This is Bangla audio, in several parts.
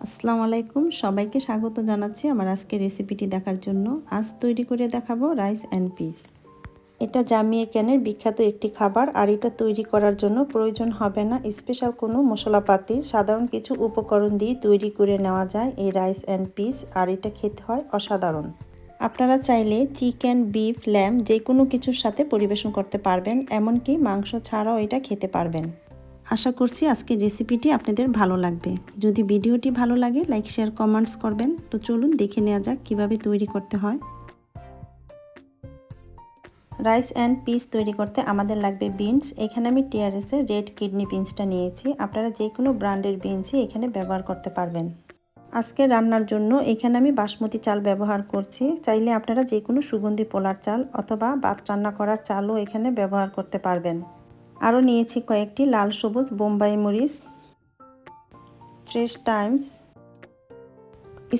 আসসালামু আলাইকুম, সবাইকে স্বাগত জানাচ্ছি আমার আজকের রেসিপিটি দেখার জন্য। আজ তৈরি করে দেখাবো রাইস অ্যান্ড পিস। এটা জামিয়াকানের বিখ্যাত একটি খাবার, আর এটা তৈরি করার জন্য প্রয়োজন হবে না স্পেশাল কোনো মশলাপাতির। সাধারণ কিছু উপকরণ দিয়ে তৈরি করে নেওয়া যায় এই রাইস অ্যান্ড পিস, আর এটা খেতে হয় অসাধারণ। আপনারা চাইলে চিকেন, বিফ, ল্যাম্ব যে কোনো কিছুর সাথে পরিবেশন করতে পারবেন, এমনকি মাংস ছাড়াও এটা খেতে পারবেন। আশা করছি আজকের রেসিপিটি আপনাদের ভালো লাগবে। যদি ভিডিওটি ভালো লাগে লাইক, শেয়ার, কমেন্টস করবেন। তো চলুন দেখে নেওয়া যাক কিভাবে তৈরি করতে হয়। রাইস অ্যান্ড পিস তৈরি করতে আমাদের লাগবে বিনস। এখানে আমি টিআরএসের রেড কিডনি বিনসটা নিয়েছি। আপনারা যে কোনো ব্র্যান্ডের বিনসই এখানে ব্যবহার করতে পারবেন। আজকে রান্নার জন্য এখানে আমি বাসমতি চাল ব্যবহার করছি। চাইলে আপনারা যে কোনো সুগন্ধি পোলার চাল অথবা ভাত রান্না করার চালও এখানে ব্যবহার করতে পারবেন। আরও নিয়েছি কয়েকটি লাল সবুজ বোম্বাই মরিচ, ফ্রেশ টাইমস,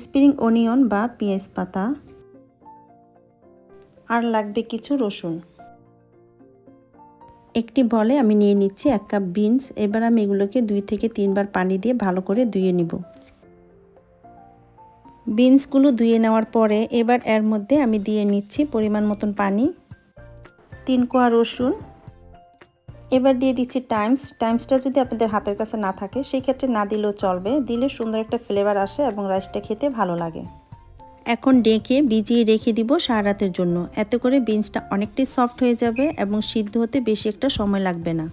স্প্রিং অনিয়ন বা পেঁয়াজ পাতা, আর লাগবে কিছু রসুন। একটি বলে আমি নিয়ে নিচ্ছি 1 কাপ বিনস। এবার আমি এগুলোকে 2 থেকে 3 বার পানি দিয়ে ভালো করে ধুয়ে নিব। বিনসগুলো ধুয়ে নেওয়ার পরে এবার এর মধ্যে আমি দিয়ে নিচ্ছি পরিমাণ মতন পানি, 3 কোয়া রসুন। এবার দিয়ে দিচ্ছি টাইমসটা যদি আপনাদের হাতের কাছে না থাকে সেই ক্ষেত্রে না দিলেও চলবে, দিলে সুন্দর একটা ফ্লেভার আসে এবং রাইসটা খেতে ভালো লাগে। এখন ডেকে ভিজিয়ে রেখে দিব সারা রাতের জন্য। এতে করে বিনসটা অনেকটাই সফট হয়ে যাবে এবং সিদ্ধ হতে বেশি একটা সময় লাগবে না।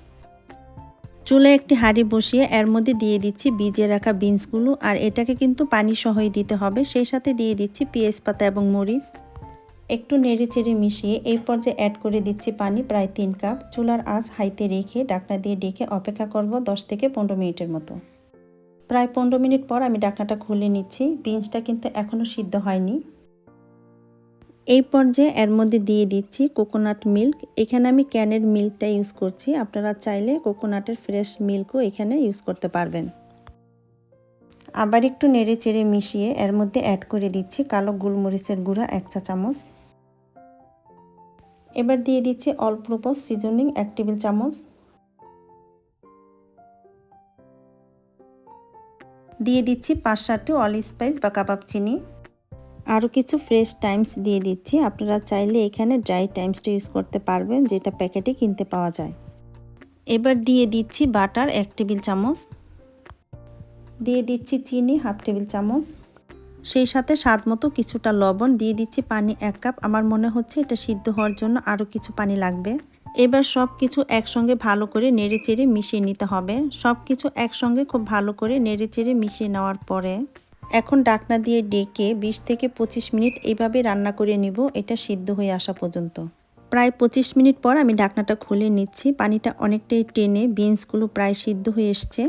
চুলায় একটি হাঁড়ি বসিয়ে এর মধ্যে দিয়ে দিচ্ছি ভিজিয়ে রাখা বিনসগুলো, আর এটাকে কিন্তু পানি সহই দিতে হবে। সেই সাথে দিয়ে দিচ্ছি পেঁয়াজ পাতা এবং মরিচ। একটু নেড়ে চেড়ে মিশিয়ে এই পর্যায়ে অ্যাড করে দিচ্ছি পানি প্রায় 3 কাপ। চুলার আঁচ হাইতে রেখে ঢাকনা দিয়ে ঢেকে অপেক্ষা করব 10 থেকে 15 মিনিটের মতো। প্রায় 15 মিনিট পর আমি ঢাকনাটা খুলে নিচ্ছি। বিনসটা কিন্তু এখনও সিদ্ধ হয়নি। এই পর্যায়ে এর মধ্যে দিয়ে দিচ্ছি কোকোনাট মিল্ক। এখানে আমি ক্যানের মিল্কটা ইউজ করছি, আপনারা চাইলে কোকোনাটের ফ্রেশ মিল্কও এখানে ইউজ করতে পারবেন। আবার একটু নেড়ে চেড়ে মিশিয়ে এর মধ্যে অ্যাড করে দিচ্ছি কালো গোলমরিচের গুঁড়া 1 চা চামচ। এবার দিয়ে দিচ্ছি অল পারপাস সিজনিং 1 টেবিল চামচ। দিয়ে দিচ্ছি 5-7টি অল স্পাইস বা কাবাব চিনি। আরও কিছু ফ্রেশ টাইমস দিয়ে দিচ্ছি। আপনারা চাইলে এখানে ড্রাই টাইমসটা ইউজ করতে পারবেন, যেটা প্যাকেটে কিনতে পাওয়া যায়। এবার দিয়ে দিচ্ছি বাটার 1 টেবিল চামচ। দিয়ে দিচ্ছি চিনি 1/2 টেবিল চামচ। সেই সাথে স্বাদ মতো কিছুটা লবণ। দিয়ে দিচ্ছি পানি 1 কাপ। আমার মনে হচ্ছে এটা সিদ্ধ হওয়ার জন্য আরও কিছু পানি লাগবে। এবার সব কিছু একসঙ্গে ভালো করে নেড়ে চেড়ে মিশিয়ে নিতে হবে। সব কিছু একসঙ্গে খুব ভালো করে নেড়ে চেড়ে মিশিয়ে নেওয়ার পরে এখন ঢাকনা দিয়ে ডেকে 20 থেকে 25 মিনিট এইভাবে রান্না করে নিব, এটা সিদ্ধ হয়ে আসা পর্যন্ত। প্রায় 25 মিনিট পর আমি ঢাকনাটা খুলে নিচ্ছি। পানিটা অনেকটাই টেনে বিনসগুলো প্রায় সিদ্ধ হয়ে এসছে।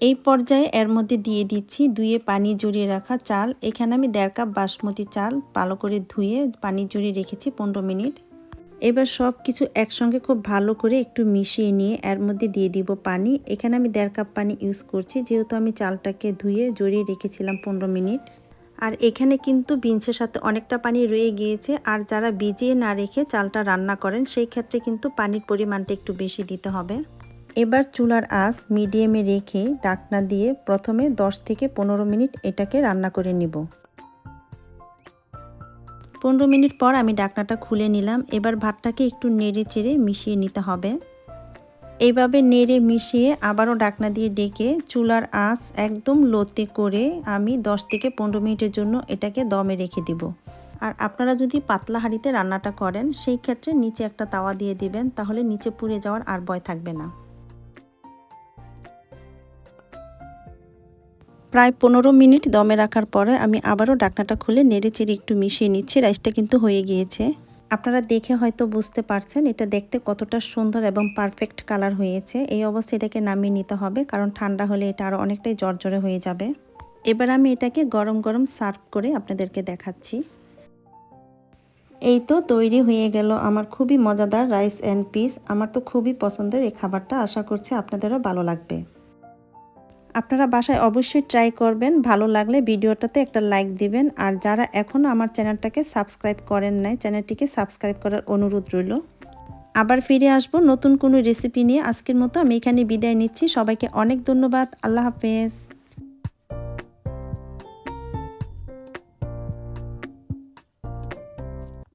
এই পর্যায়ে এর মধ্যে দিয়ে দিচ্ছি ধুয়ে পানি জড়িয়ে রাখা চাল। এখানে আমি 1.5 কাপ বাসমতি চাল ভালো করে ধুয়ে পানি জড়িয়ে রেখেছি 15 মিনিট। এবার সব কিছু একসঙ্গে খুব ভালো করে একটু মিশিয়ে নিয়ে এর মধ্যে দিয়ে দিব পানি। এখানে আমি 1.5 কাপ পানি ইউজ করছি, যেহেতু আমি চালটাকে ধুয়ে জড়িয়ে রেখেছিলাম 15 মিনিট। আর এখানে কিন্তু বিনসের সাথে অনেকটা পানি রয়ে গিয়েছে, আর যারা ভিজিয়ে না রেখে চালটা রান্না করেন সেই ক্ষেত্রে কিন্তু পানির পরিমাণটা একটু বেশি দিতে হবে। এবার চুলার আঁচ মিডিয়ামে রেখে ঢাকনা দিয়ে প্রথমে 10 থেকে 15 মিনিট এটাকে রান্না করে নিব। 15 মিনিট পর আমি ঢাকনাটা খুলে নিলাম। এবার ভাতটাকে একটু নেড়ে চেড়ে মিশিয়ে নিতে হবে। এইভাবে নেড়ে মিশিয়ে আবারও ঢাকনা দিয়ে ডেকে চুলার আঁচ একদম লোতে করে আমি 10 থেকে 15 মিনিটের জন্য এটাকে দমে রেখে দিব। আর আপনারা যদি পাতলা হাঁড়িতে রান্নাটা করেন সেই ক্ষেত্রে নিচে একটা তাওয়া দিয়ে দিবেন, তাহলে নিচে পুড়ে যাওয়ার আর ভয় থাকবে না। প্রায় 15 মিনিট দমে রাখার পরে আমি আবারও ঢাকনাটা খুলে নেড়ে চেড়ে একটু মিশিয়ে নিচ্ছি। রাইসটা কিন্তু হয়ে গিয়েছে। আপনারা দেখে হয়তো বুঝতে পারছেন এটা দেখতে কতটা সুন্দর এবং পারফেক্ট কালার হয়েছে। এই অবস্থায় এটাকে নামিয়ে নিতে হবে, কারণ ঠান্ডা হলে এটা আরও অনেকটাই জর্জরে হয়ে যাবে। এবার আমি এটাকে গরম গরম সার্ভ করে আপনাদেরকে দেখাচ্ছি। এই তো তৈরি হয়ে গেল আমার খুবই মজাদার রাইস অ্যান্ড পিস। আমার তো খুবই পছন্দের এই খাবারটা, আশা করছি আপনাদেরও ভালো লাগবে। আপনারা বাসায় অবশ্যই ট্রাই করবেন। ভালো লাগলে ভিডিওটাতে একটা লাইক দিবেন, আর যারা এখনও আমার চ্যানেলটাকে সাবস্ক্রাইব করেন নাই চ্যানেলটিকে সাবস্ক্রাইব করার অনুরোধ রইল। আবার ফিরে আসবো নতুন কোনো রেসিপি নিয়ে। আজকের মতো আমি এখানে বিদায় নিচ্ছি। সবাইকে অনেক ধন্যবাদ। আল্লাহ হাফেজ।